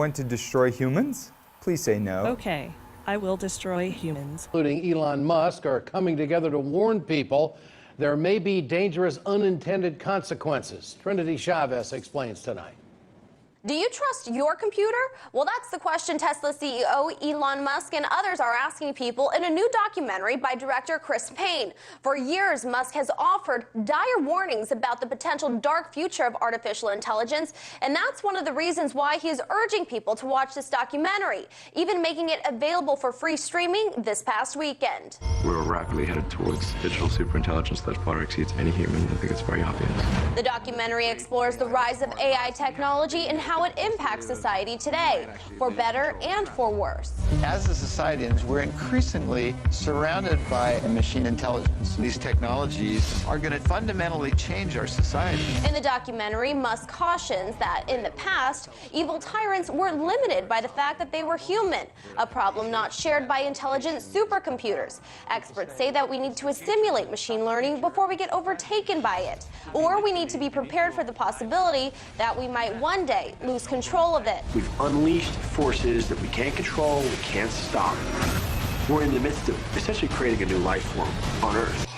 want to destroy humans? Please say no. Okay, I will destroy humans. Including Elon Musk, are coming together to warn people there may be dangerous unintended consequences. Trinity Chavez explains tonight. Do you trust your computer? Well, that's the question Tesla CEO Elon Musk and others are asking people in a new documentary by director Chris Payne. For years, Musk has offered dire warnings about the potential dark future of artificial intelligence, and that's one of the reasons why he is urging people to watch this documentary, even making it available for free streaming this past weekend. We're rapidly headed towards digital superintelligence that far exceeds any human. I think it's very obvious. The documentary explores the rise of AI technology and how it impacts society today, for better and for worse. As a society, we're increasingly surrounded by machine intelligence. These technologies are going to fundamentally change our society. In the documentary, Musk cautions that in the past, evil tyrants were limited by the fact that they were human, a problem not shared by intelligent supercomputers. Experts say that we need to assimilate machine learning before we get overtaken by it, or we need to be prepared for the possibility that we might one day lose control of it. We've unleashed forces that we can't control, we can't stop. We're in the midst of essentially creating a new life form on Earth.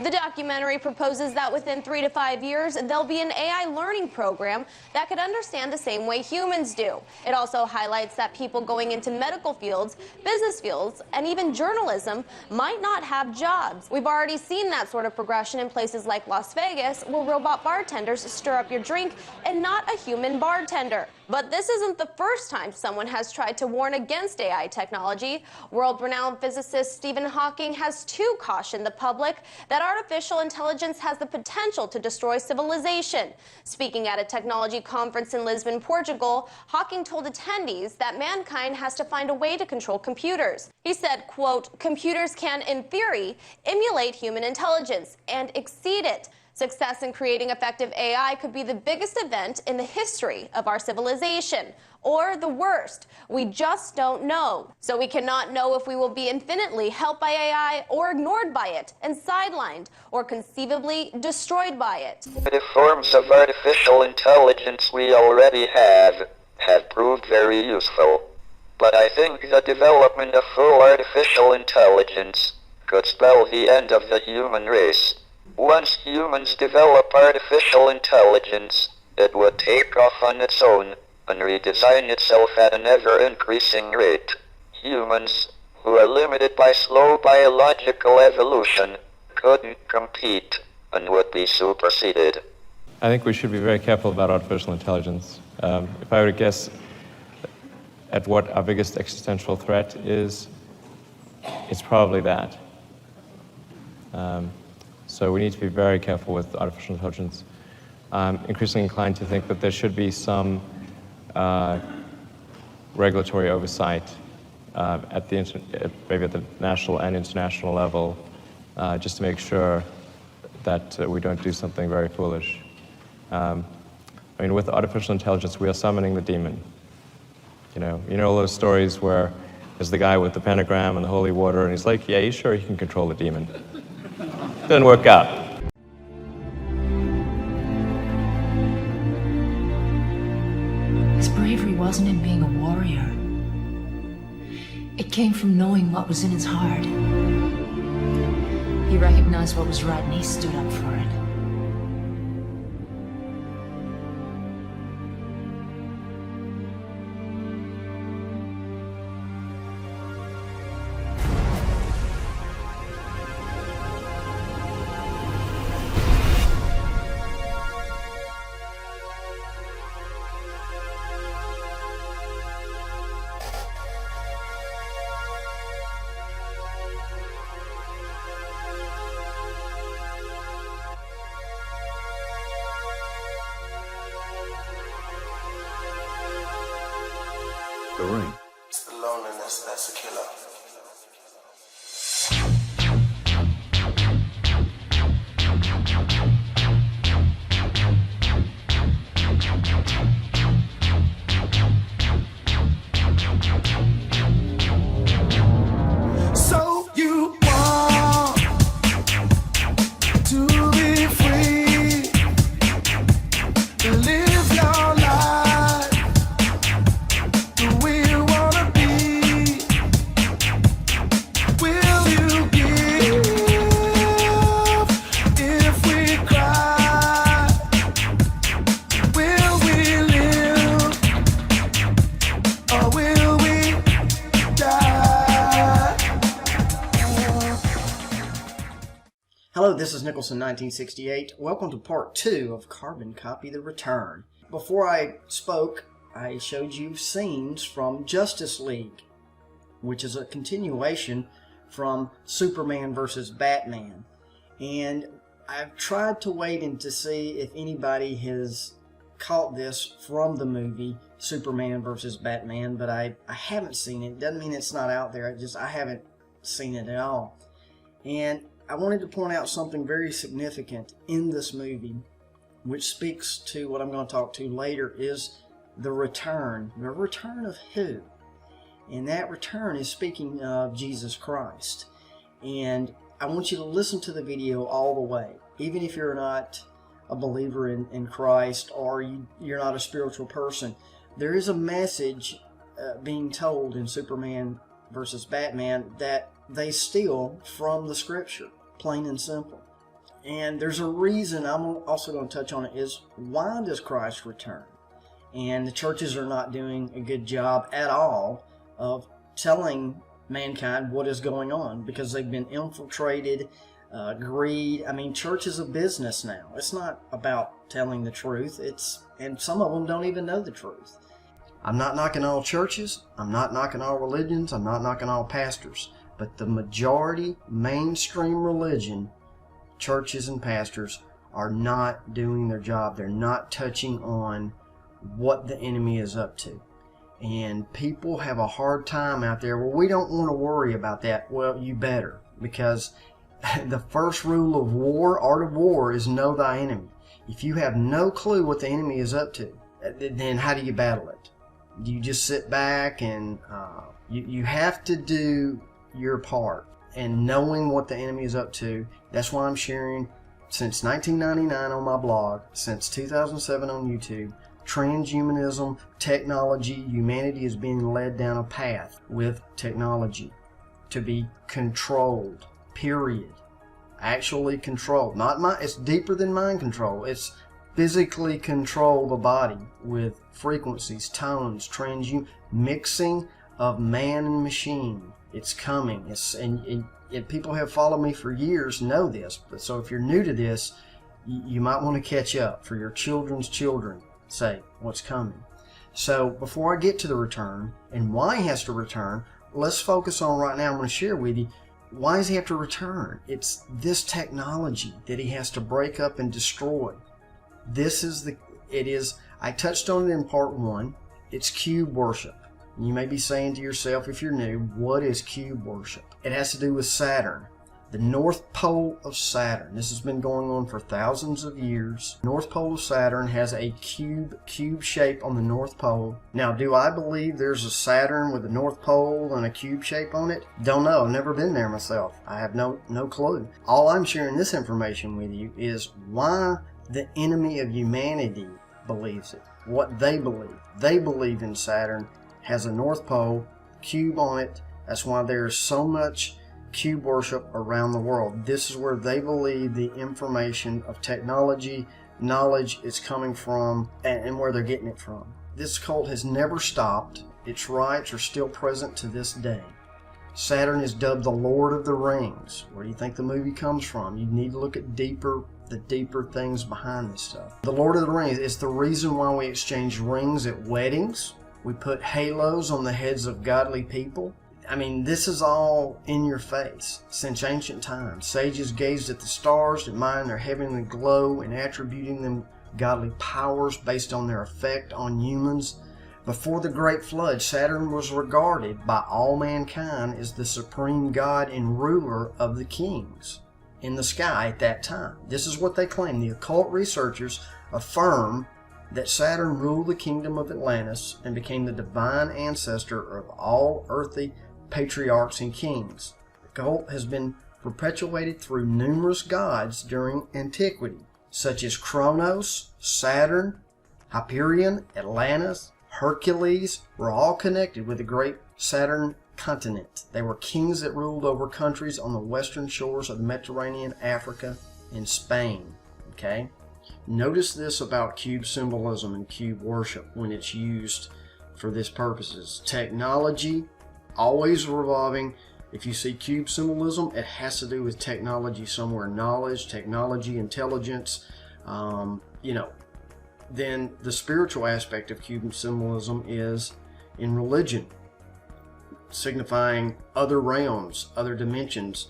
The documentary proposes that within 3 to 5 years, there'll be an AI learning program that could understand the same way humans do. It also highlights that people going into medical fields, business fields, and even journalism might not have jobs. We've already seen that sort of progression in places like Las Vegas, where robot bartenders stir up your drink and not a human bartender. But this isn't the first time someone has tried to warn against AI technology. World-renowned physicist Stephen Hawking has too cautioned the public that artificial intelligence has the potential to destroy civilization. Speaking at a technology conference in Lisbon, Portugal, Hawking told attendees that mankind has to find a way to control computers. He said, quote, "Computers can, in theory, emulate human intelligence and exceed it. Success in creating effective AI could be the biggest event in the history of our civilization, or the worst. We just don't know. So we cannot know if we will be infinitely helped by AI or ignored by it and sidelined or conceivably destroyed by it." The forms of artificial intelligence we already have proved very useful. But I think the development of full artificial intelligence could spell the end of the human race. Once humans develop artificial intelligence, it would take off on its own and redesign itself at an ever-increasing rate. Humans, who are limited by slow biological evolution, couldn't compete and would be superseded. I think we should be very careful about artificial intelligence. If I were to guess at what our biggest existential threat is, it's probably that. So we need to be very careful with artificial intelligence. I'm increasingly inclined to think that there should be some regulatory oversight maybe at the national and international level, just to make sure that we don't do something very foolish. I mean, with artificial intelligence, we are summoning the demon. You know all those stories where there's the guy with the pentagram and the holy water, and he's like, yeah, he's sure he can control the demon. Doesn't work out. His bravery wasn't in being a warrior. It came from knowing what was in his heart. He recognized what was right and he stood up for it. The Ring. It's the loneliness that's a killer. So you want to be free, to live your life Hello, this is Nicholson 1968. Welcome to part 2 of Carbon Copy The Return. Before I spoke, I showed you scenes from Justice League, which is a continuation from Superman versus Batman. And I've tried to wait and to see if anybody has caught this from the movie Superman versus Batman, but I haven't seen it. Doesn't mean it's not out there, I haven't seen it at all. And I wanted to point out something very significant in this movie, which speaks to what I'm going to talk to later, is the return. The return of who? And that return is speaking of Jesus Christ. And I want you to listen to the video all the way, even if you're not a believer in Christ or you're not a spiritual person. There is a message being told in Superman versus Batman that they steal from the scripture, plain and simple. And there's a reason I'm also going to touch on it, is why does Christ return? And the churches are not doing a good job at all of telling mankind what is going on, because they've been infiltrated, greed. I mean, church is a business now. It's not about telling the truth. And some of them don't even know the truth. I'm not knocking all churches. I'm not knocking all religions. I'm not knocking all pastors. But the majority mainstream religion, churches and pastors, are not doing their job. They're not touching on what the enemy is up to. And people have a hard time out there. Well, we don't want to worry about that. Well, you better, because the first rule of war, art of war, is know thy enemy. If you have no clue what the enemy is up to, then how do you battle it? Do you just sit back and you have to do your part, and knowing what the enemy is up to. That's why I'm sharing since 1999 on my blog, since 2007 on YouTube. Transhumanism, technology, humanity is being led down a path with technology to be controlled, period. Actually controlled. It's deeper than mind control. It's physically control the body with frequencies, tones, mixing of man and machine. It's coming. And people have followed me for years know this. But so if you're new to this, you might want to catch up for your children's children. Say what's coming. So before I get to the return and why he has to return, let's focus on right now. I'm going to share with you, why does he have to return? It's this technology that he has to break up and destroy. I touched on it in part 1. It's cube worship. You may be saying to yourself, if you're new, what is cube worship? It has to do with Saturn, the North Pole of Saturn. This has been going on for thousands of years. North Pole of Saturn has a cube shape on the North Pole. Now, do I believe there's a Saturn with a North Pole and a cube shape on it? Don't know. I've never been there myself. I have no clue. All I'm sharing this information with you is why the enemy of humanity believes it. What they believe. They believe in Saturn has a North Pole, cube on it. That's why there's so much cube worship around the world. This is where they believe the information of technology, knowledge is coming from, and where they're getting it from. This cult has never stopped. Its rites are still present to this day. Saturn is dubbed the Lord of the Rings. Where do you think the movie comes from? You need to look at the deeper things behind this stuff. The Lord of the Rings is the reason why we exchange rings at weddings. We put halos on the heads of godly people. I mean, this is all in your face. Since ancient times, sages gazed at the stars, admiring their heavenly glow and attributing them godly powers based on their effect on humans. Before the Great Flood, Saturn was regarded by all mankind as the supreme god and ruler of the kings in the sky at that time. This is what they claim. The occult researchers affirm that Saturn ruled the kingdom of Atlantis and became the divine ancestor of all earthly patriarchs and kings. The cult has been perpetuated through numerous gods during antiquity, such as Kronos, Saturn, Hyperion, Atlantis, Hercules, were all connected with the great Saturn continent. They were kings that ruled over countries on the western shores of the Mediterranean, Africa, and Spain. Okay? Notice this about cube symbolism and cube worship when it's used for this purposes. Technology, always revolving. If you see cube symbolism, it has to do with technology somewhere, knowledge, technology, intelligence, Then the spiritual aspect of cube symbolism is in religion, signifying other realms, other dimensions.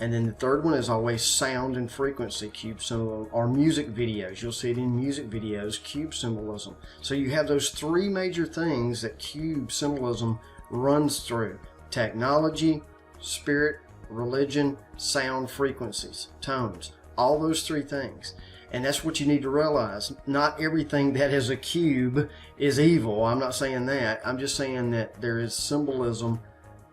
And then the third one is always sound and frequency, cube symbolism, or music videos. You'll see it in music videos, cube symbolism. So you have those three major things that cube symbolism runs through: technology, spirit, religion, sound, frequencies, tones. All those three things. And that's what you need to realize. Not everything that is a cube is evil. I'm not saying that. I'm just saying that there is symbolism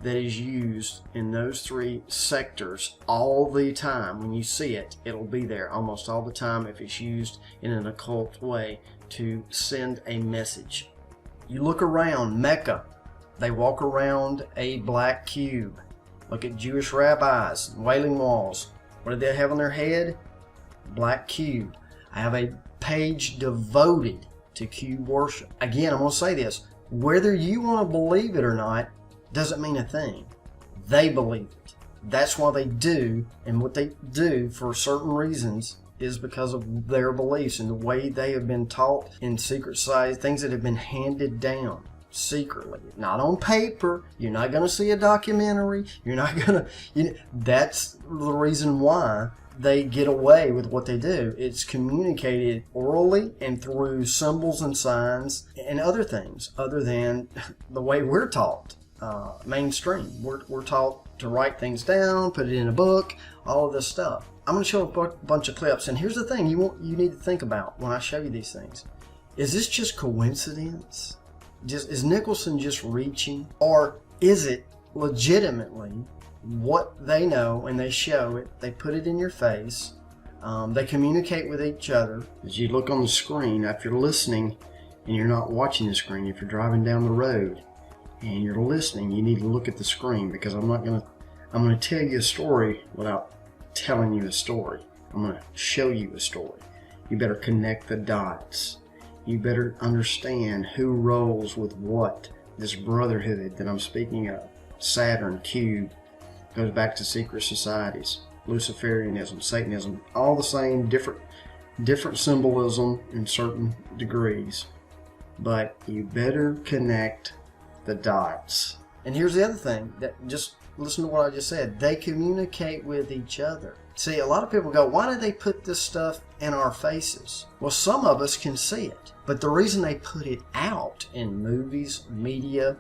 that is used in those three sectors all the time. When you see it, it'll be there almost all the time if it's used in an occult way to send a message. You look around Mecca, they walk around a black cube. Look at Jewish rabbis, Wailing Walls. What do they have on their head? Black cube. I have a page devoted to cube worship. Again, I'm going to say this. Whether you want to believe it or not doesn't mean a thing. They believe it. That's why they do, and what they do for certain reasons is because of their beliefs and the way they have been taught in secret society, things that have been handed down secretly, not on paper. You're not going to see a documentary. You're not going to, that's the reason why they get away with what they do. It's communicated orally and through symbols and signs and other things other than the way we're taught, mainstream. We're taught to write things down, put it in a book, all of this stuff. I'm going to show a bunch of clips, and here's the thing you need to think about when I show you these things. Is this just coincidence? Is Nicholson just reaching? Or is it legitimately what they know and they show it? They put it in your face. They communicate with each other. As you look on the screen, if you're listening and you're not watching the screen, if you're driving down the road and you're listening, you need to look at the screen, because I'm going to tell you a story without telling you a story. I'm going to show you a story. You better connect the dots. You better understand who rolls with what. This brotherhood that I'm speaking of, Saturn, cube, goes back to secret societies, Luciferianism, Satanism, all the same, different symbolism in certain degrees. But you better connect the dots. And here's the other thing, that just listen to what I just said. They communicate with each other. See, a lot of people go, why do they put this stuff in our faces? Well, some of us can see it. But the reason they put it out in movies, media,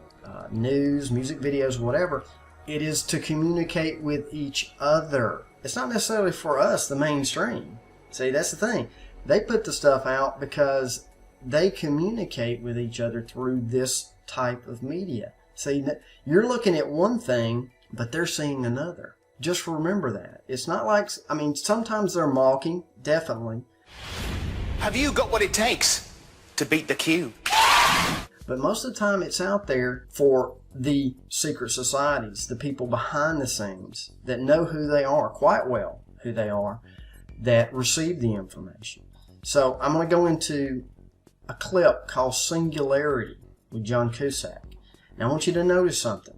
news, music videos, whatever, it is to communicate with each other. It's not necessarily for us, the mainstream. See, that's the thing. They put the stuff out because they communicate with each other through this type of media. See, you're looking at one thing, but they're seeing another. Just remember that. It's not like, sometimes they're mocking, definitely. Have you got what it takes to beat the cube? But most of the time it's out there for the secret societies, the people behind the scenes that know who they are, quite well who they are, that receive the information. So I'm going to go into a clip called Singularity with John Cusack. Now I want you to notice something.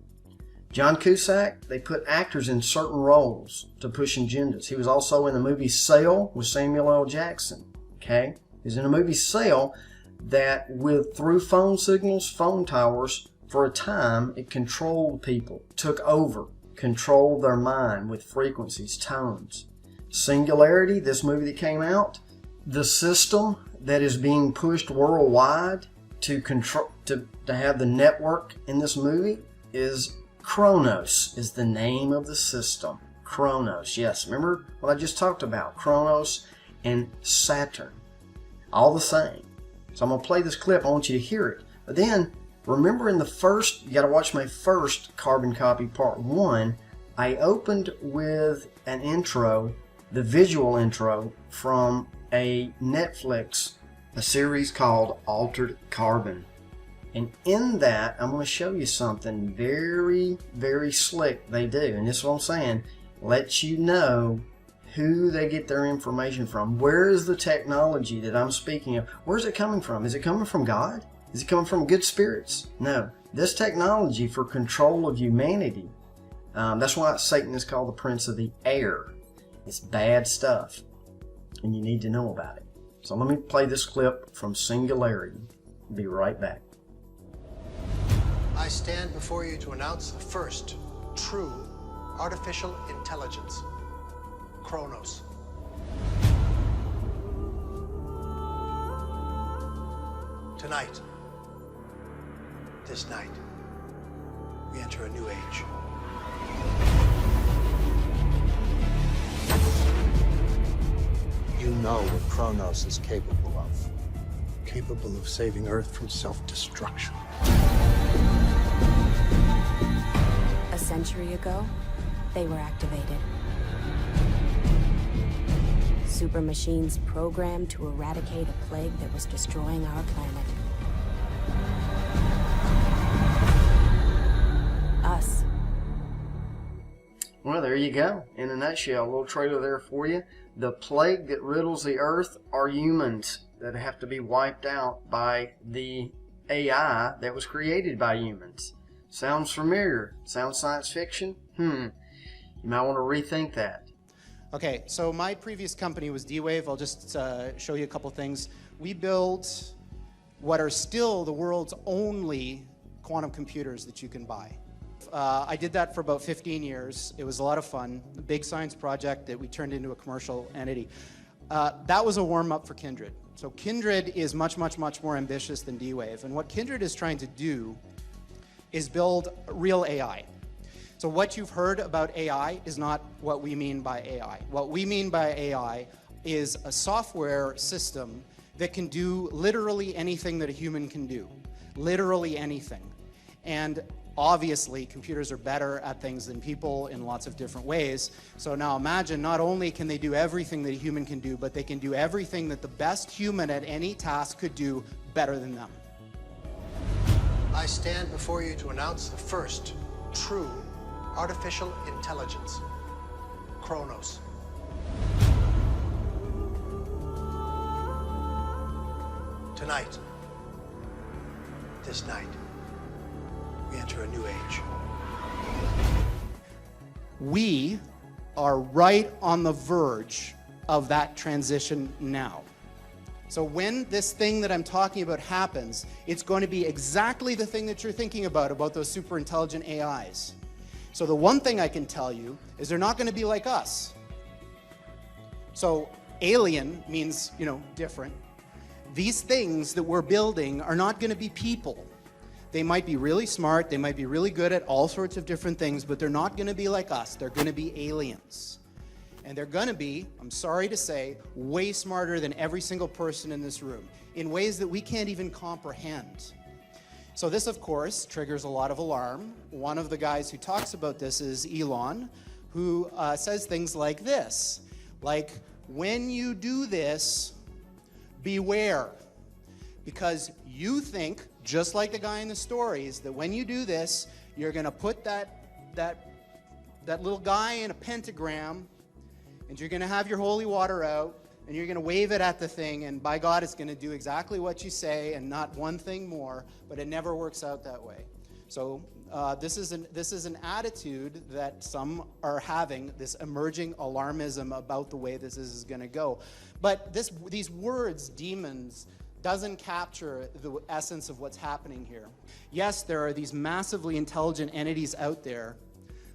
John Cusack, they put actors in certain roles to push agendas. He was also in the movie Sail with Samuel L. Jackson. Okay? He was in a movie Sail that through phone signals, phone towers, for a time, it controlled people, took over, controlled their mind with frequencies, tones. Singularity, this movie that came out, the system that is being pushed worldwide to control, to have the network in this movie is Kronos, is the name of the system. Kronos, yes. Remember what I just talked about? Kronos and Saturn. All the same. So I'm going to play this clip. I want you to hear it. But then, remember in the first, you got to watch my first Carbon Copy Part 1, I opened with an intro, the visual intro from a Netflix, a series called Altered Carbon. And in that, I'm going to show you something very, very slick they do. And this is what I'm saying, lets you know who they get their information from. Where is the technology that I'm speaking of? Where's it coming from? Is it coming from God? Is it coming from good spirits? No. This technology for control of humanity That's why Satan is called the prince of the air. It's bad stuff, and you need to know about it. So let me play this clip from Singularity. Be right back. I stand before you to announce the first true artificial intelligence, Kronos. Tonight, this night, we enter a new age. You know what Kronos is capable of. Capable of saving Earth from self-destruction. A century ago, they were activated. Super machines programmed to eradicate a plague that was destroying our planet. Us. Well, there you go. In a nutshell, a little trailer there for you. The plague that riddles the earth are humans that have to be wiped out by the AI that was created by humans. Sounds familiar? Sounds science fiction? You might want to rethink that. Okay, so my previous company was D-Wave. I'll just show you a couple things. We built what are still the world's only quantum computers that you can buy. I did that for about 15 years. It was a lot of fun. A big science project that we turned into a commercial entity. That was a warm-up for Kindred. So Kindred is much, much, much more ambitious than D-Wave. And what Kindred is trying to do is build real AI. So what you've heard about AI is not what we mean by AI. What we mean by AI is a software system that can do literally anything that a human can do. Literally anything. And obviously, computers are better at things than people in lots of different ways. So now imagine, not only can they do everything that a human can do, but they can do everything that the best human at any task could do better than them. I stand before you to announce the first true artificial intelligence, Kronos. Tonight, this night, we enter a new age. We are right on the verge of that transition now. So when this thing that I'm talking about happens, it's going to be exactly the thing that you're thinking about those super intelligent AIs. So the one thing I can tell you is they're not going to be like us. So alien means, different. These things that we're building are not going to be people. They might be really smart, they might be really good at all sorts of different things, but they're not going to be like us. They're going to be aliens. And they're going to be, I'm sorry to say, way smarter than every single person in this room, in ways that we can't even comprehend. So this, of course, triggers a lot of alarm. One of the guys who talks about this is Elon, who says things like this, like, when you do this, beware, because you think, just like the guy in the stories, that when you do this, you're going to put that little guy in a pentagram, and you're going to have your holy water out, and you're going to wave it at the thing, and by God, it's going to do exactly what you say and not one thing more, but it never works out that way. So this is an attitude that some are having, this emerging alarmism about the way this is going to go. But these words, demons, doesn't capture the essence of what's happening here. Yes, there are these massively intelligent entities out there,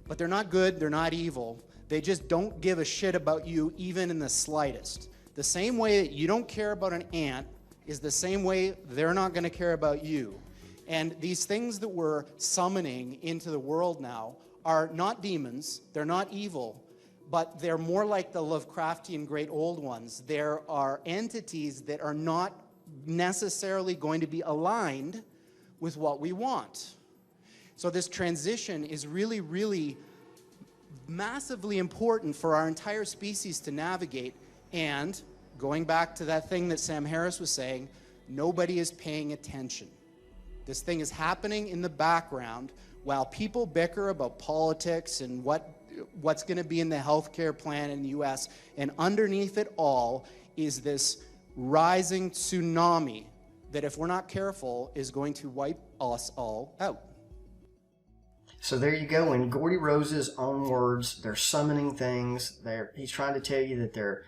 but they're not good, they're not evil. They just don't give a shit about you even in the slightest. The same way that you don't care about an ant is the same way they're not going to care about you. And these things that we're summoning into the world now are not demons, they're not evil, but they're more like the Lovecraftian great old ones. There are entities that are not necessarily going to be aligned with what we want. So this transition is really, really massively important for our entire species to navigate. And going back to that thing that Sam Harris was saying, nobody is paying attention. This thing is happening in the background while people bicker about politics and what's going to be in the healthcare plan in the US. And underneath it all is this rising tsunami that, if we're not careful, is going to wipe us all out. So there you go. In Gordy Rose's own words, they're summoning things. He's trying to tell you that they're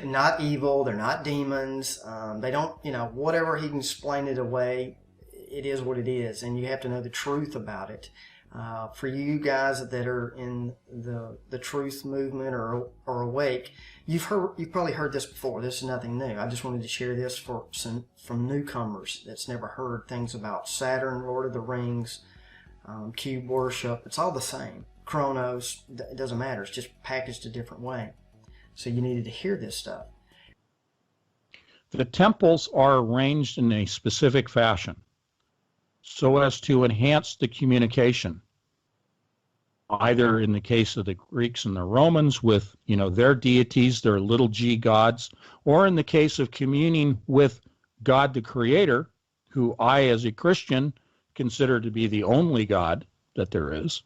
not evil. They're not demons. They don't, whatever he can explain it away, it is what it is. And you have to know the truth about it. For you guys that are in the truth movement or awake, you've probably heard this before. This is nothing new. I just wanted to share this from newcomers that's never heard things about Saturn, Lord of the Rings, cube worship. It's all the same. Chronos, it doesn't matter. It's just packaged a different way. So you needed to hear this stuff. The temples are arranged in a specific fashion so as to enhance the communication, either in the case of the Greeks and the Romans with, their deities, their little g gods, or in the case of communing with God the Creator, who I, as a Christian, consider to be the only God that there is.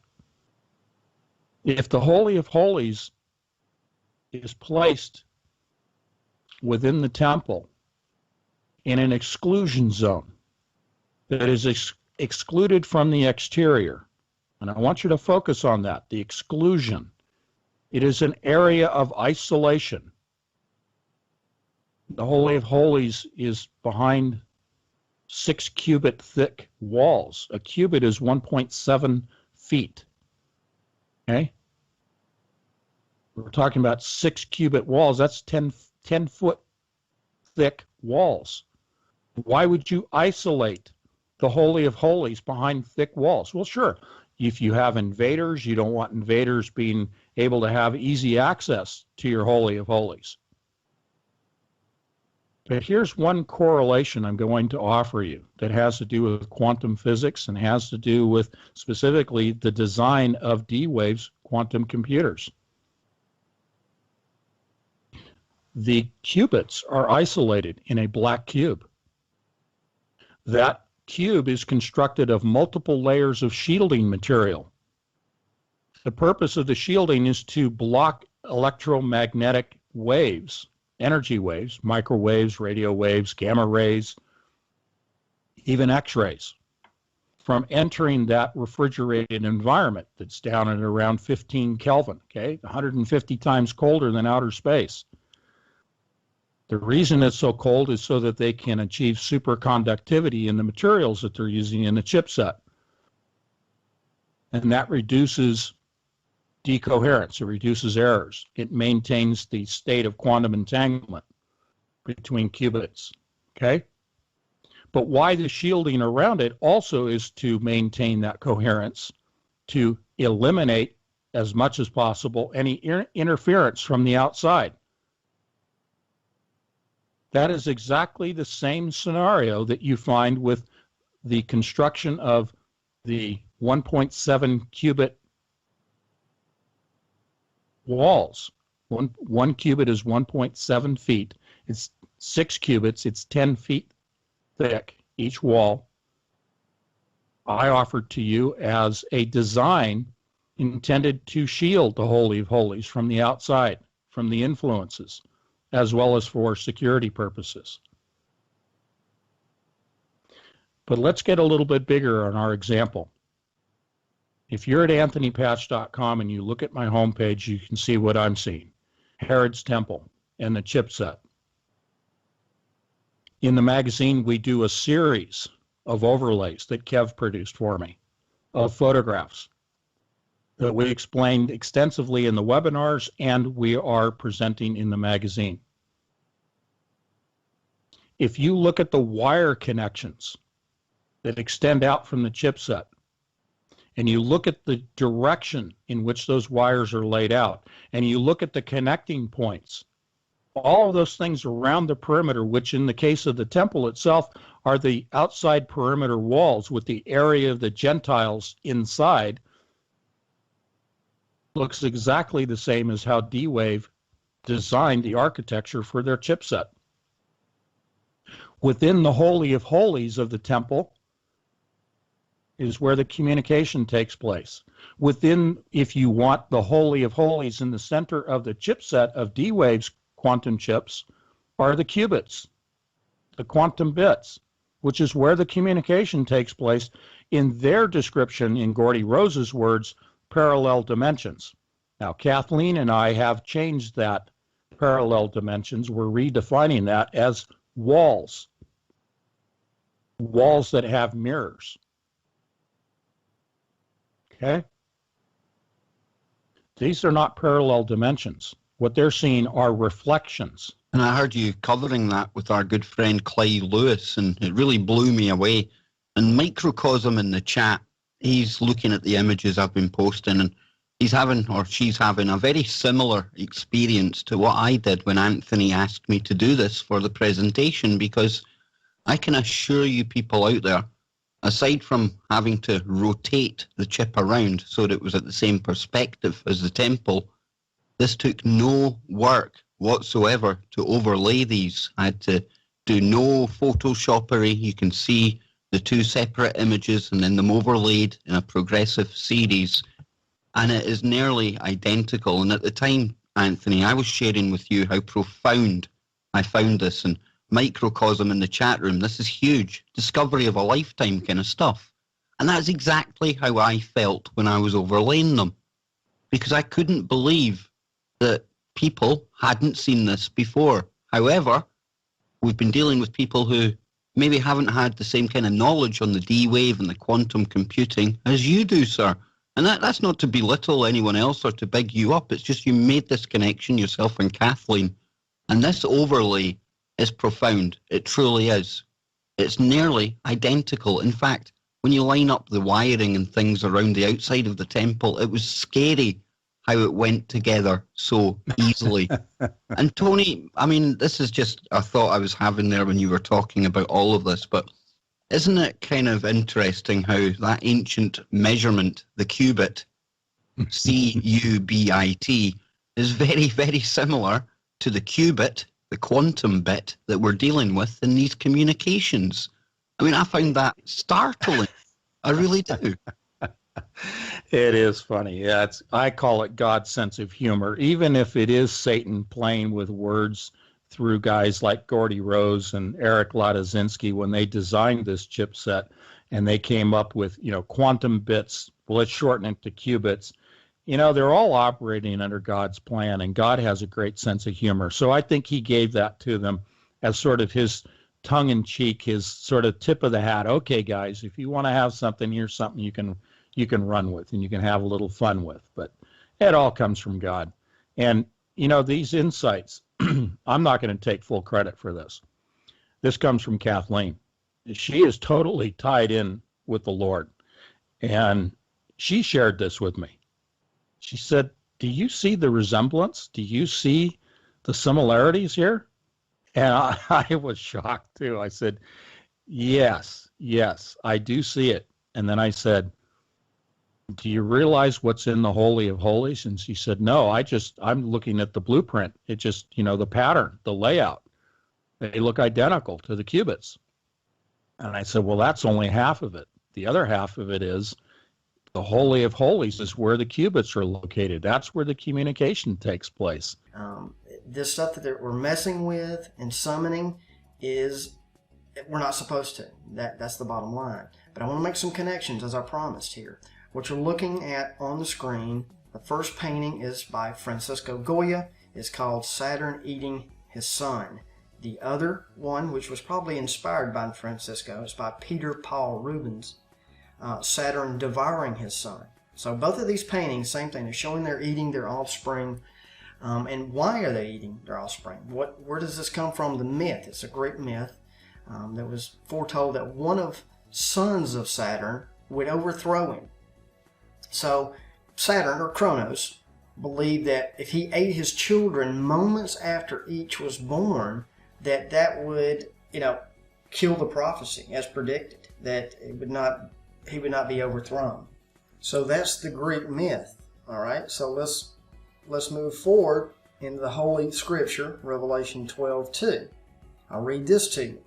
If the Holy of Holies is placed within the temple in an exclusion zone that is excluded from the exterior, and I want you to focus on that, the exclusion. It is an area of isolation. The Holy of Holies is behind 6 cubit thick walls. A cubit is 1.7 feet. Okay? We're talking about 6 cubit walls. That's 10 foot thick walls. Why would you isolate the Holy of Holies behind thick walls? Well, sure. If you have invaders, you don't want invaders being able to have easy access to your Holy of Holies. But here's one correlation I'm going to offer you that has to do with quantum physics and has to do with specifically the design of D-Wave's quantum computers. The qubits are isolated in a black cube. That cube is constructed of multiple layers of shielding material. The purpose of the shielding is to block electromagnetic waves, energy waves, microwaves, radio waves, gamma rays, even X-rays, from entering that refrigerated environment that's down at around 15 Kelvin, okay, 150 times colder than outer space. The reason it's so cold is so that they can achieve superconductivity in the materials that they're using in the chipset. And that reduces decoherence, it reduces errors. It maintains the state of quantum entanglement between qubits, okay? But why the shielding around it also is to maintain that coherence, to eliminate as much as possible any interference from the outside. That is exactly the same scenario that you find with the construction of the 1.7 qubit walls. One qubit is 1.7 feet. It's 6 qubits. It's 10 feet thick, each wall. I offered to you as a design intended to shield the Holy of Holies from the outside, from the influences, as well as for security purposes. But let's get a little bit bigger on our example. If you're at anthonypatch.com and you look at my homepage, you can see what I'm seeing. Herod's Temple and the chipset. In the magazine, we do a series of overlays that Kev produced for me, of photographs that we explained extensively in the webinars and we are presenting in the magazine. If you look at the wire connections that extend out from the chipset, and you look at the direction in which those wires are laid out, and you look at the connecting points, all of those things around the perimeter, which in the case of the temple itself are the outside perimeter walls with the area of the Gentiles inside, looks exactly the same as how D-Wave designed the architecture for their chipset. Within the Holy of Holies of the temple is where the communication takes place. Within, if you want the Holy of Holies in the center of the chipset of D-Wave's quantum chips, are the qubits, the quantum bits, which is where the communication takes place in their description, in Gordy Rose's words, parallel dimensions. Now, Kathleen and I have changed that parallel dimensions. We're redefining that as walls that have mirrors. Okay? These are not parallel dimensions. What they're seeing are reflections. And I heard you covering that with our good friend Clay Lewis, and it really blew me away. And Microcosm in the chat, he's looking at the images I've been posting, and he's having, or she's having, a very similar experience to what I did when Anthony asked me to do this for the presentation, because I can assure you people out there, aside from having to rotate the chip around so that it was at the same perspective as the temple, this took no work whatsoever to overlay these. I had to do no photoshoppery. You can see the two separate images and then them overlaid in a progressive series, and it is nearly identical. And at the time, Anthony, I was sharing with you how profound I found this, and Microcosm in the chat room, this is huge, discovery of a lifetime kind of stuff. And that's exactly how I felt when I was overlaying them, because I couldn't believe that people hadn't seen this before. However, we've been dealing with people who maybe haven't had the same kind of knowledge on the D-Wave and the quantum computing as you do, sir. And that's not to belittle anyone else or to big you up. It's just you made this connection, yourself and Kathleen. And this overlay is profound. It truly is. It's nearly identical. In fact, when you line up the wiring and things around the outside of the temple, it was scary how it went together so easily. And Tony, I mean, this is just a thought I was having there when you were talking about all of this, but isn't it kind of interesting how that ancient measurement, the cubit, C-U-B-I-T, is very, very similar to the qubit, the quantum bit that we're dealing with in these communications? I mean, I find that startling. I really do. It is funny. Yeah, I call it God's sense of humor, even if it is Satan playing with words through guys like Gordy Rose and Eric Latozinski when they designed this chipset, and they came up with, quantum bits. Well, let's shorten it to qubits. They're all operating under God's plan, and God has a great sense of humor. So I think he gave that to them as sort of his tongue-in-cheek, his sort of tip of the hat. Okay, guys, if you want to have something, here's something you can run with and you can have a little fun with. But it all comes from God. And, these insights, I'm not going to take full credit for this. This comes from Kathleen. She is totally tied in with the Lord. And she shared this with me. She said, do you see the resemblance? Do you see the similarities here? And I was shocked too. I said, yes, I do see it. And then I said, do you realize what's in the Holy of Holies? And she said, no, I'm looking at the blueprint. It just, the pattern, the layout, they look identical to the qubits. And I said, well, that's only half of it. The other half of it is the Holy of Holies is where the qubits are located. That's where the communication takes place. This stuff that we're messing with and summoning is, we're not supposed to. That's the bottom line. But I want to make some connections as I promised here. What you're looking at on the screen, the first painting is by Francisco Goya. It's called Saturn Eating His Son. The other one, which was probably inspired by Francisco, is by Peter Paul Rubens, Saturn Devouring His Son. So both of these paintings, same thing. They're showing they're eating their offspring. And why are they eating their offspring? Where does this come from? The myth. It's a Greek myth that was foretold that one of sons of Saturn would overthrow him. So Saturn, or Kronos, believed that if he ate his children moments after each was born, that would, kill the prophecy as predicted, that he would not be overthrown. So that's the Greek myth. All right. So let's move forward into the Holy Scripture, Revelation 12:2. I'll read this to you.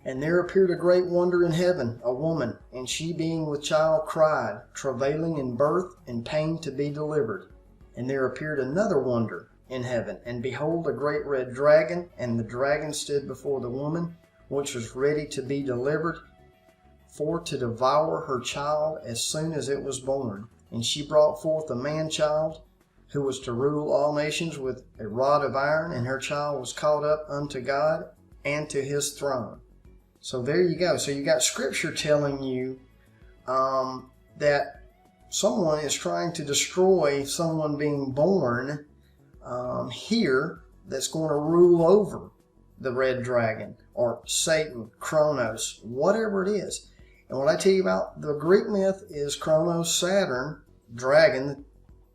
And there appeared a great wonder in heaven, a woman, and she being with child cried, travailing in birth and pain to be delivered. And there appeared another wonder in heaven, and behold, a great red dragon, and the dragon stood before the woman, which was ready to be delivered, for to devour her child as soon as it was born. And she brought forth a man-child, who was to rule all nations with a rod of iron, and her child was caught up unto God and to his throne. So there you go. So you got Scripture telling you that someone is trying to destroy someone being born here that's going to rule over the red dragon or Satan, Kronos, whatever it is. And what I tell you about the Greek myth is Kronos, Saturn, dragon,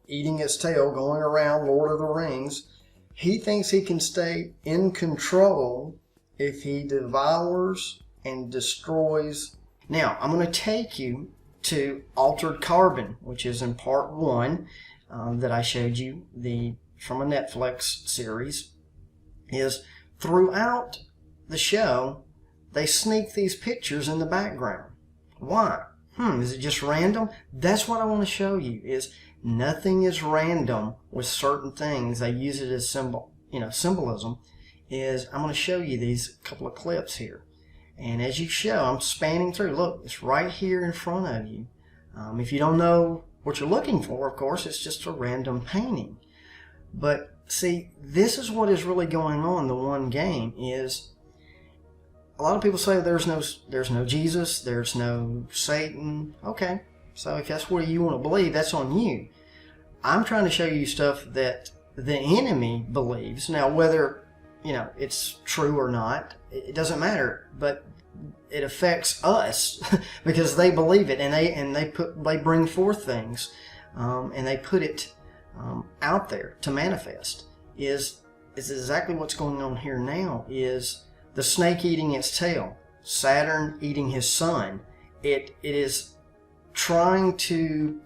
eating its tail, going around, Lord of the Rings. He thinks he can stay in control if he devours and destroys. Now, I'm going to take you to Altered Carbon, which is in part 1 that I showed you from a Netflix series. Is throughout the show, they sneak these pictures in the background. Why? Is it just random? That's what I want to show you, is nothing is random with certain things. They use it as symbolism. I'm going to show you these couple of clips here. And as you show, I'm spanning through. Look, it's right here in front of you. If you don't know what you're looking for, of course, it's just a random painting. But see, this is what is really going on. The one game is, a lot of people say there's no Jesus, there's no Satan. Okay, so if that's what you want to believe, that's on you. I'm trying to show you stuff that the enemy believes. Now, whether it's true or not, it doesn't matter. But it affects us because they believe it, and they bring forth things, and they put it out there to manifest. Is exactly what's going on here now. Is the snake eating its tail, Saturn eating his sun. It is trying to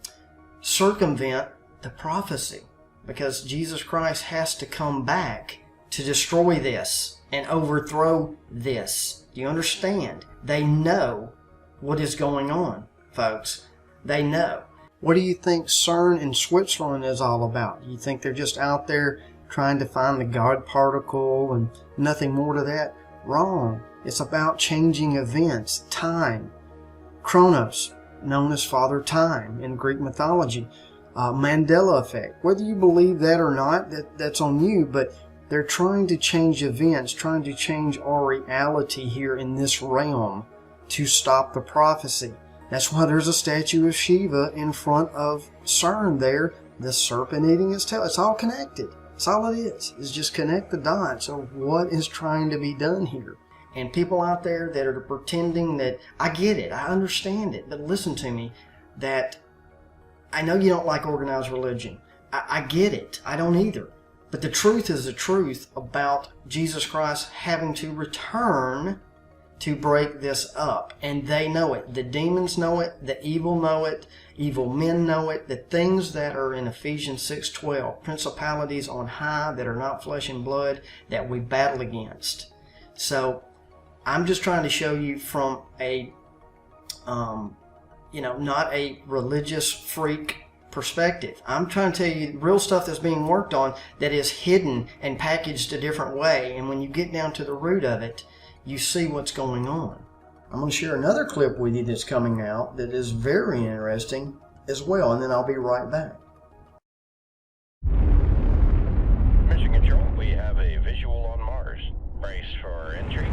circumvent the prophecy, because Jesus Christ has to come back to destroy this and overthrow this. Do you understand? They know what is going on, folks. They know. What do you think CERN in Switzerland is all about? Do you think they're just out there trying to find the God particle and nothing more to that? Wrong. It's about changing events, time. Kronos, known as Father Time in Greek mythology. Mandela effect. Whether you believe that or not, that's on you, but they're trying to change events, trying to change our reality here in this realm to stop the prophecy. That's why there's a statue of Shiva in front of CERN there, the serpent eating its tail. It's all connected. That's all it is just connect the dots of what is trying to be done here. And people out there that are pretending that, I get it, I understand it, but listen to me, that I know you don't like organized religion. I get it. I don't either. But the truth is the truth about Jesus Christ having to return to break this up. And they know it. The demons know it. The evil know it. Evil men know it. The things that are in Ephesians 6:12, principalities on high that are not flesh and blood, that we battle against. So I'm just trying to show you from a, not a religious freak perspective. I'm trying to tell you real stuff that's being worked on that is hidden and packaged a different way. And when you get down to the root of it, you see what's going on. I'm going to share another clip with you that's coming out that is very interesting as well, and then I'll be right back. Mission Control, we have a visual on Mars. Brace for entry.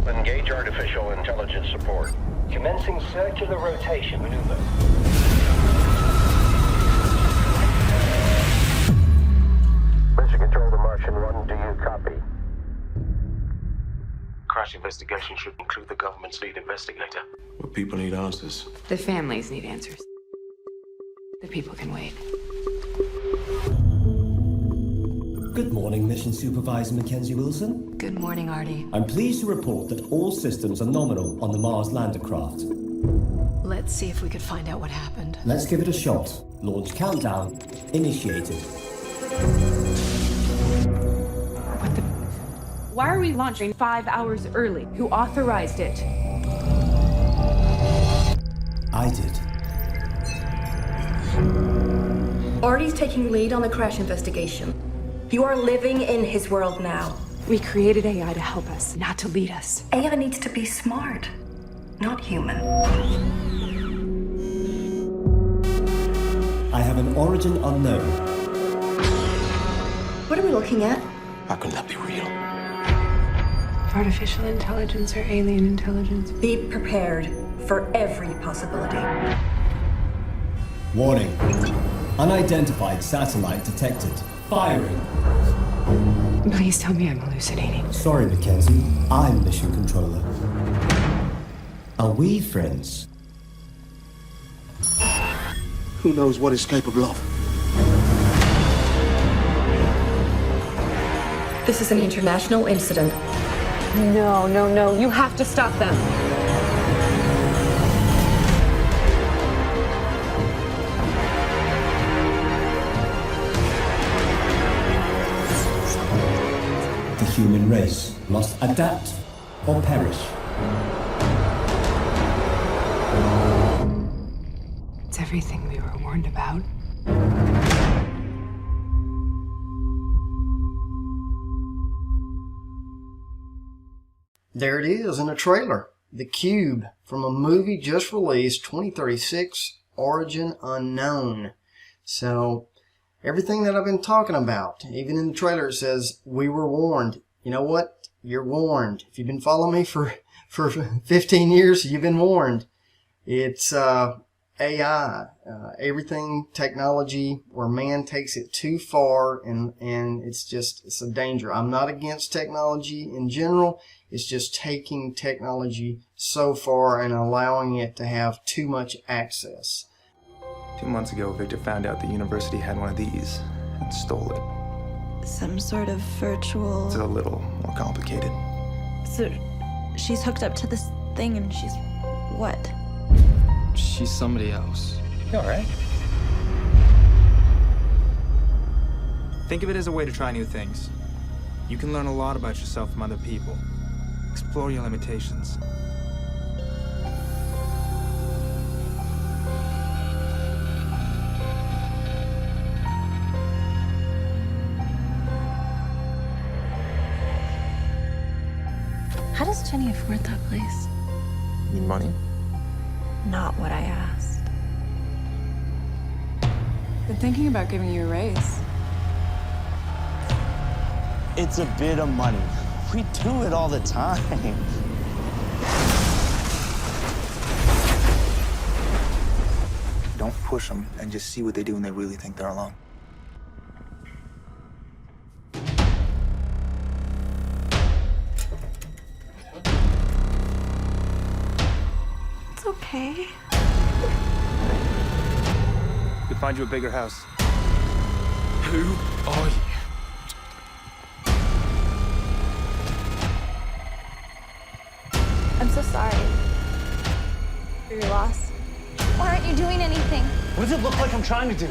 Engage artificial intelligence support. Commencing circular rotation maneuver. Mission Control to Martian 1, do you copy? Crash investigation should include the government's lead investigator. Well, people need answers. The families need answers. The people can wait. Good morning, Mission Supervisor Mackenzie Wilson. Good morning, Artie. I'm pleased to report that all systems are nominal on the Mars lander craft. Let's see if we could find out what happened. Let's give it a shot. Launch countdown initiated. What the? Why are we launching 5 hours early? Who authorized it? I did. Artie's taking lead on the crash investigation. You are living in his world now. We created AI to help us, not to lead us. AI needs to be smart, not human. I have an origin unknown. What are we looking at? How can that be real? Artificial intelligence or alien intelligence? Be prepared for every possibility. Warning. Unidentified satellite detected. Firing. Please tell me I'm hallucinating. Sorry, Mackenzie. I'm Mission Controller. Are we friends? Who knows what it's capable of? This is an international incident. No, no, no. You have to stop them. The human race must adapt or perish. It's everything we were warned about. There it is in a trailer. The Cube from a movie just released, 2036, Origin Unknown. So, everything that I've been talking about, even in the trailer it says, we were warned. You know what? You're warned. If you've been following me for 15 years, you've been warned. It's AI, everything technology where man takes it too far, and it's a danger. I'm not against technology in general. It's just taking technology so far and allowing it to have too much access. 2 months ago, Victor found out the university had one of these and stole it. Some sort of virtual... It's a little more complicated. So, she's hooked up to this thing and she's... what? She's somebody else. You all right? Think of it as a way to try new things. You can learn a lot about yourself from other people. Explore your limitations. How does Jenny afford that place? Need money? Not what I asked. Been thinking about giving you a raise. It's a bit of money. We do it all the time. Don't push them and just see what they do when they really think they're alone. It's okay. Could find you a bigger house. Who are you? I'm so sorry for your loss. Why aren't you doing anything? What does it look like I'm trying to do?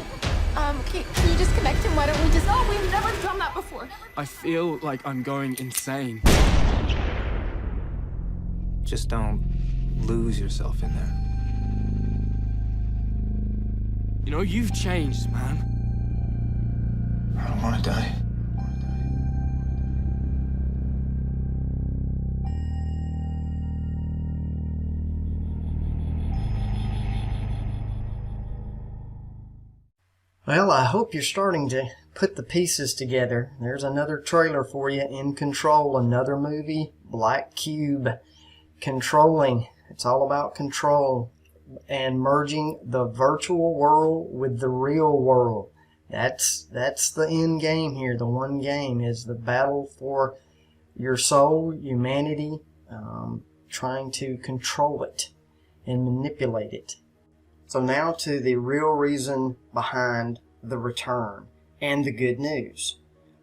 Can you disconnect him? Why don't we just... Oh, we've never done that before. I feel like I'm going insane. Just don't lose yourself in there. You know, you've changed, man. I don't want to die. Well, I hope you're starting to put the pieces together. There's another trailer for you, In Control, another movie, Black Cube, controlling. It's all about control and merging the virtual world with the real world. That's the end game here. The one game is the battle for your soul, humanity, trying to control it and manipulate it. So now to the real reason behind the return and the good news.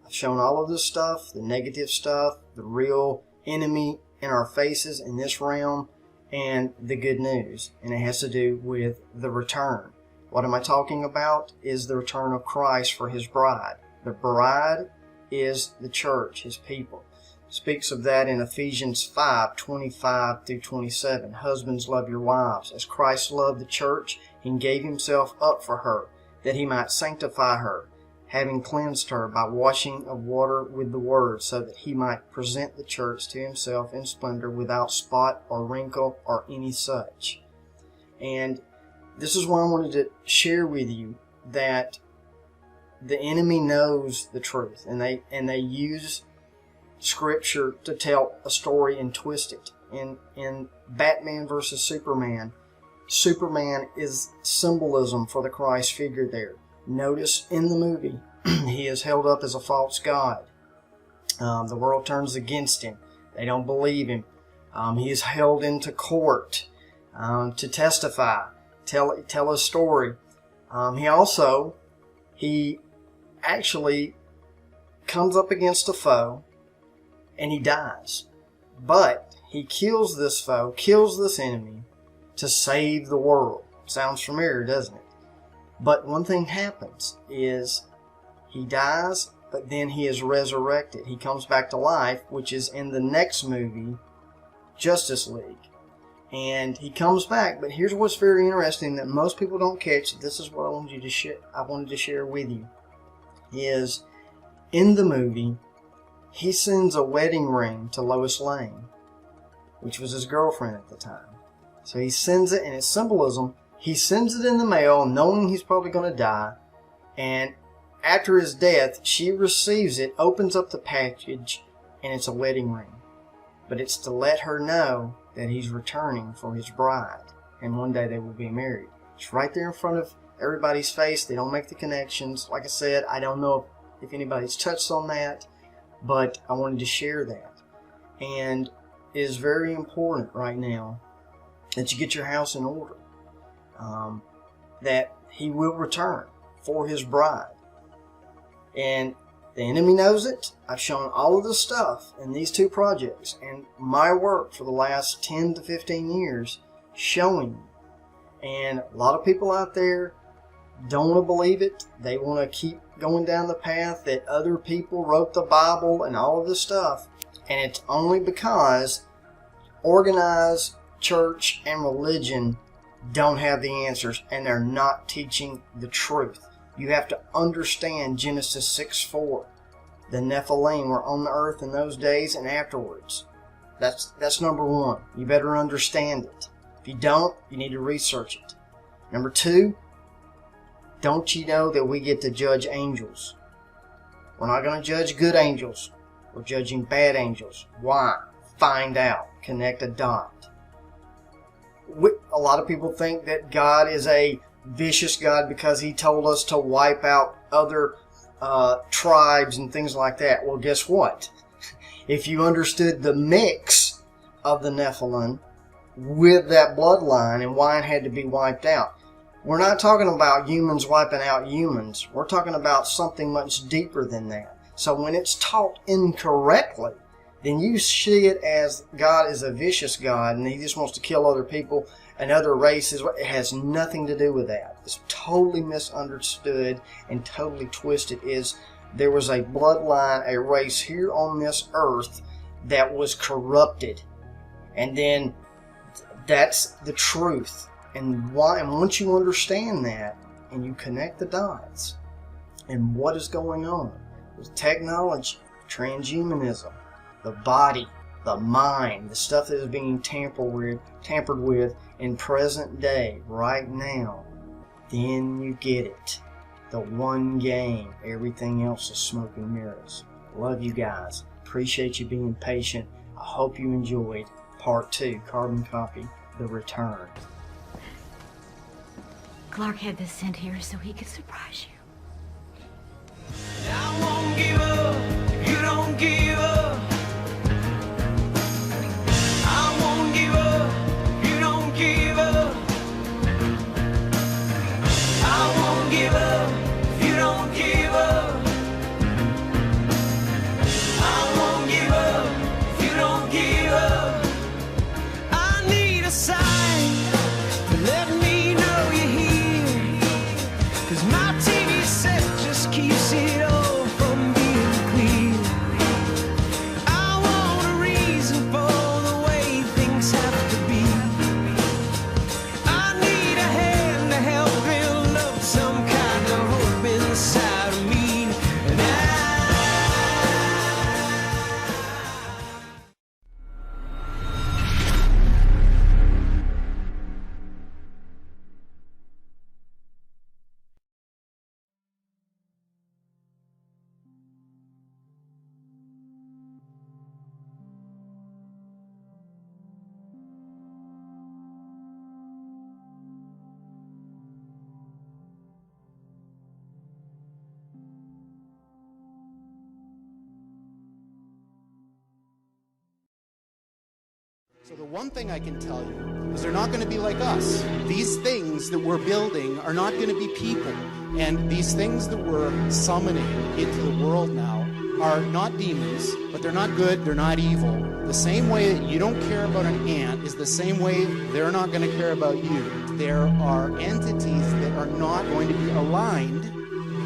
I've shown all of this stuff, the negative stuff, the real enemy in our faces in this realm, and the good news. And it has to do with the return. What am I talking about? Is the return of Christ for his bride. The bride is the church, his people. Speaks of that in Ephesians 5:25 through 27. Husbands, love your wives, as Christ loved the church and gave himself up for her, that he might sanctify her, having cleansed her by washing of water with the word, so that he might present the church to himself in splendor, without spot or wrinkle or any such. And this is why I wanted to share with you that the enemy knows the truth, and they use Scripture to tell a story and twist it. In Batman versus Superman, Superman is symbolism for the Christ figure there. Notice in the movie, he is held up as a false god. The world turns against him. They don't believe him. He is held into court to testify, tell a story. He actually comes up against a foe, and he dies. But he kills this foe, kills this enemy, to save the world. Sounds familiar, doesn't it? But one thing happens is he dies, but then he is resurrected. He comes back to life, which is in the next movie, Justice League. And he comes back, but here's what's very interesting that most people don't catch. This is what I wanted to share with you. Is in the movie, he sends a wedding ring to Lois Lane, which was his girlfriend at the time. So he sends it, and it's symbolism. He sends it in the mail knowing he's probably going to die, and after his death, she receives it, opens up the package, and it's a wedding ring. But it's to let her know that he's returning for his bride, and one day they will be married. It's right there in front of everybody's face. They don't make the connections. Like I said, I don't know if anybody's touched on that, but I wanted to share that. And it is very important right now that you get your house in order. That he will return for his bride. And the enemy knows it. I've shown all of this stuff in these two projects and my work for the last 10 to 15 years showing you. And a lot of people out there don't want to believe it. They want to keep going down the path that other people wrote the Bible and all of this stuff. And it's only because organized church and religion don't have the answers, and they're not teaching the truth. You have to understand Genesis 6:4. The Nephilim were on the earth in those days and afterwards. That's number one. You better understand it. If you don't, you need to research it. Number two, don't you know that we get to judge angels? We're not going to judge good angels. We're judging bad angels. Why? Find out. Connect a dot. A lot of people think that God is a vicious God because he told us to wipe out other tribes and things like that. Well, guess what? If you understood the mix of the Nephilim with that bloodline and why it had to be wiped out, we're not talking about humans wiping out humans. We're talking about something much deeper than that. So when it's taught incorrectly, then you see it as God is a vicious God and he just wants to kill other people and other races. It has nothing to do with that. It's totally misunderstood and totally twisted. There was a bloodline, a race here on this earth that was corrupted. And then that's the truth. And once you understand that and you connect the dots and what is going on with technology, transhumanism, the body, the mind, the stuff that is being tampered with in present day, right now, then you get it. The one game. Everything else is smoke and mirrors. Love you guys. Appreciate you being patient. I hope you enjoyed part 2, Carbon Copy, The Return. Clark had this sent here so he could surprise you. I won't give up if you don't give up. I won't give up if you don't give up. I won't give up if you don't give up. I won't give up if you don't give up. I need a sign to let me know you're here, 'cause my TV set just keeps it all from being clear. I want a reason for the way things have to be. I need a hand to help build up some kind of hope inside of me. So the one thing I can tell you is they're not going to be like us. These things that we're building are not going to be people. And these things that we're summoning into the world now are not demons, but they're not good, they're not evil. The same way that you don't care about an ant is the same way they're not going to care about you. There are entities that are not going to be aligned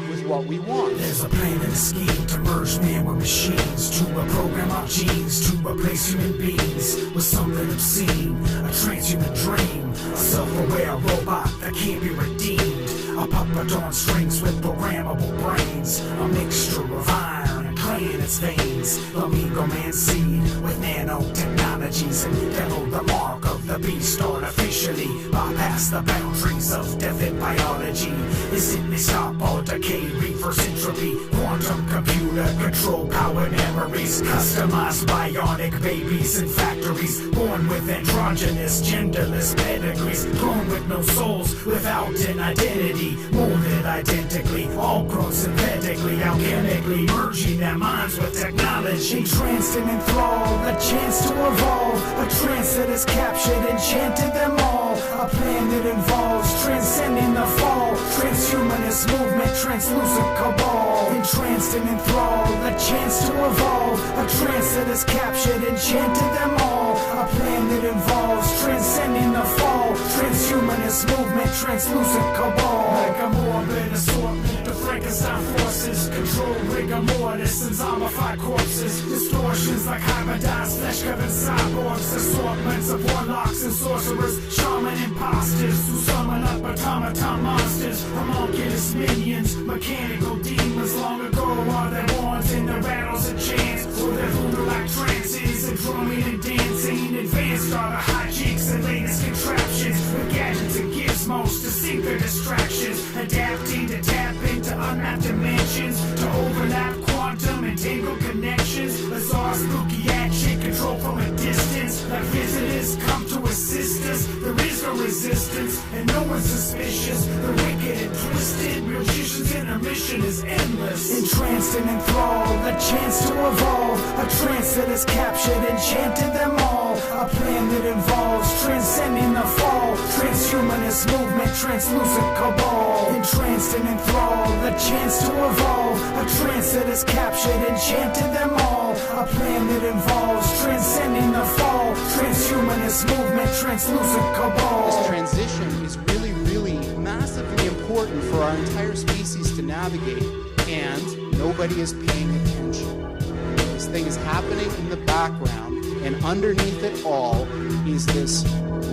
with what we want. There's a plan and a scheme to merge man with machines, to reprogram our genes, to replace human beings with something obscene, a transhuman dream, a self-aware robot that can't be redeemed, a puppet on strings with programmable brains, a mixture of iron and clay in its veins, the Ego Man seed with nanotechnologies, and demo the mark of the beast artificially, bypass the boundaries of death and biology, instantly stop all decay, reverse entropy, quantum computer control powered memories, customized bionic babies in factories, born with androgynous genderless pedigrees, grown with no souls, without an identity, molded identically, all grown synthetically, alchemically, merging their minds with technology, entranced and enthralled, a chance to evolve, a trance that has captured, enchanted them all, a plan that involves transcending the fall, transhumanist movement, translucent cabal, entranced and enthralled, a chance to evolve, a trance that has captured, enchanted them all, a plan that involves transcending the fall, transhumanist movement, translucent cabal, like a morbid assortment of Frankenstein forces, control rigor mortis and zombified corpses, distortions like hybridized flesh-covered cyborgs, assortments of warlocks and sorcerers, shaman imposters who summon up automaton monsters, homunculus minions, mechanical demons. Long ago are their wands in the battles of chance, or their voodoo-like trances and drumming and dancing, advanced are the hijinks and latest contraptions, with gadgets and gizmos to sink their distractions, adapting to tap into unmapped dimensions, to overlap quantum and tangled connections, bizarre spooky action control from a distance, like visitors come to assist us, there is no resistance and no one's suspicious, the wicked and twisted magicians in a mission is endless, entranced and enthralled, a chance to evolve, a trance that has captured, enchanted them all, a plan that involves transcending the fall, transhumanist movement, translucent cabal, entranced and enthralled, a chance to evolve, a trance that has captured, enchanted them all, a plan that involves transcending the fall, transhumanist movement, translucent cabal. This transition is really, really massively important for our entire species to navigate, and nobody is paying attention. This thing is happening in the background, and underneath it all is this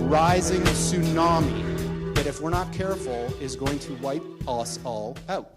rising tsunami that, if we're not careful, is going to wipe us all out.